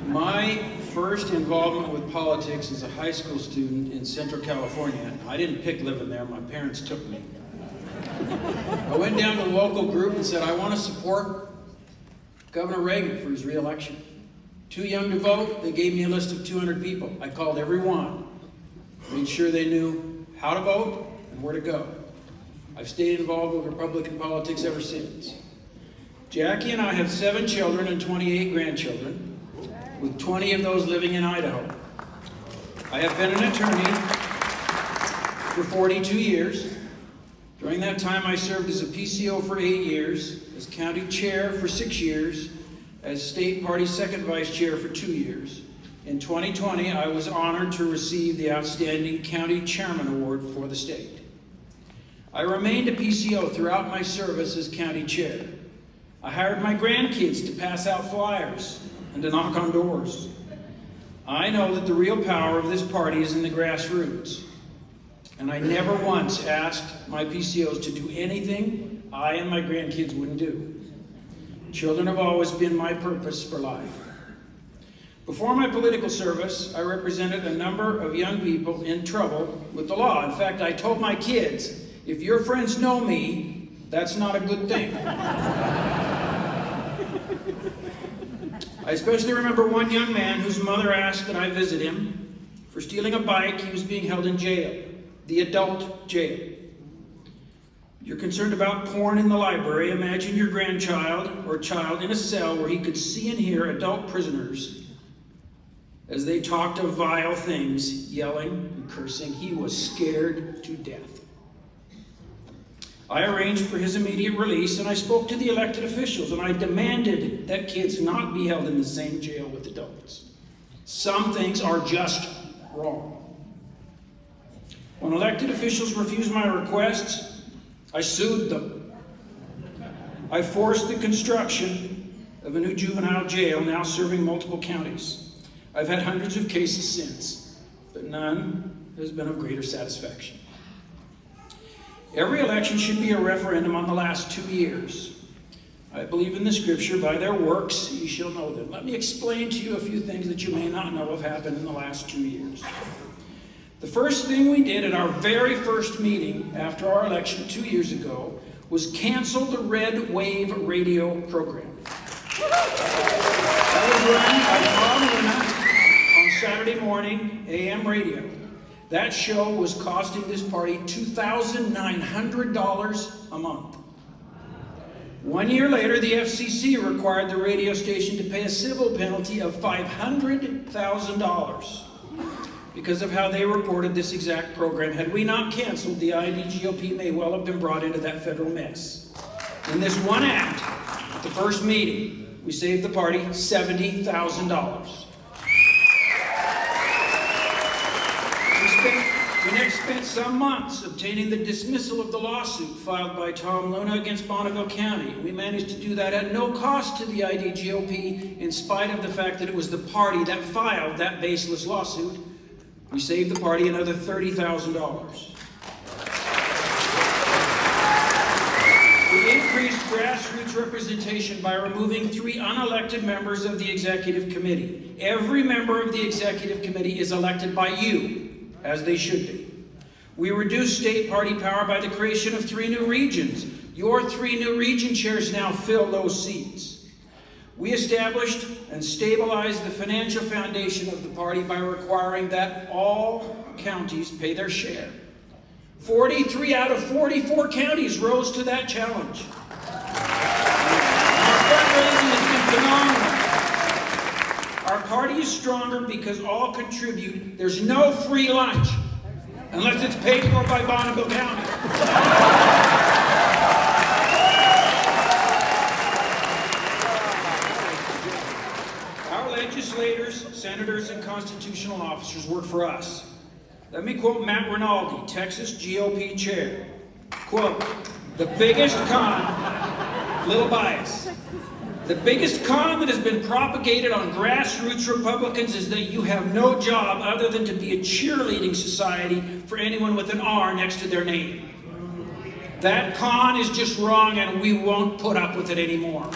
My first involvement with politics as a high school student in Central California. I didn't pick living there, my parents took me. I went down to the local group and said, I want to support Governor Reagan for his re-election. Too young to vote, they gave me a list of 200 people. I called every one, made sure they knew how to vote and where to go. I've stayed involved with Republican politics ever since. Jackie and I have 7 children and 28 grandchildren, with 20 of those living in Idaho. I have been an attorney for 42 years. During that time, I served as a PCO for 8 years, as county chair for 6 years, as state party second vice chair for 2 years. In 2020, I was honored to receive the Outstanding County Chairman Award for the state. I remained a PCO throughout my service as county chair. I hired my grandkids to pass out flyers and to knock on doors. I know that the real power of this party is in the grassroots, and I never once asked my PCOs to do anything I and my grandkids wouldn't do. Children have always been my purpose for life. Before my political service, I represented a number of young people in trouble with the law. In fact, I told my kids, if your friends know me, that's not a good thing. I especially remember one young man whose mother asked that I visit him. For stealing a bike, he was being held in jail, the adult jail. You're concerned about porn in the library. Imagine your grandchild or child in a cell where he could see and hear adult prisoners as they talked of vile things, yelling and cursing. He was scared to death. I arranged for his immediate release, and I spoke to the elected officials, and I demanded that kids not be held in the same jail with adults. Some things are just wrong. When elected officials refused my requests, I sued them. I forced the construction of a new juvenile jail, now serving multiple counties. I've had hundreds of cases since, but none has been of greater satisfaction. Every election should be a referendum on the last 2 years. I believe in the scripture, by their works ye shall know them. Let me explain to you a few things that you may not know have happened in the last 2 years. The first thing we did at our very first meeting after our election 2 years ago was cancel the Red Wave radio program. That was run by Tom Luna on Saturday morning AM radio. That show was costing this party $2,900 a month. 1 year later, the FCC required the radio station to pay a civil penalty of $500,000 because of how they reported this exact program. Had we not canceled, the Idaho GOP may well have been brought into that federal mess. In this one act, at the first meeting, we saved the party $70,000. We next spent some months obtaining the dismissal of the lawsuit filed by Tom Luna against Bonneville County. We managed to do that at no cost to the Idaho GOP, in spite of the fact that it was the party that filed that baseless lawsuit. We saved the party another $30,000. We increased grassroots representation by removing 3 unelected members of the executive committee. Every member of the executive committee is elected by you, as they should be. We reduced state party power by the creation of 3 new regions. Your 3 new region chairs now fill those seats. We established and stabilized the financial foundation of the party by requiring that all counties pay their share. 43 out of 44 counties rose to that challenge. Our fundraising has been phenomenal. Our party is stronger because all contribute. There's no free lunch unless it's paid for by Bonneville County. Our legislators, senators, and constitutional officers work for us. Let me quote Matt Rinaldi, Texas GOP chair. Quote, the biggest con, little bias, the biggest con that has been propagated on grassroots Republicans is that you have no job other than to be a cheerleading society for anyone with an R next to their name. That con is just wrong, and we won't put up with it anymore.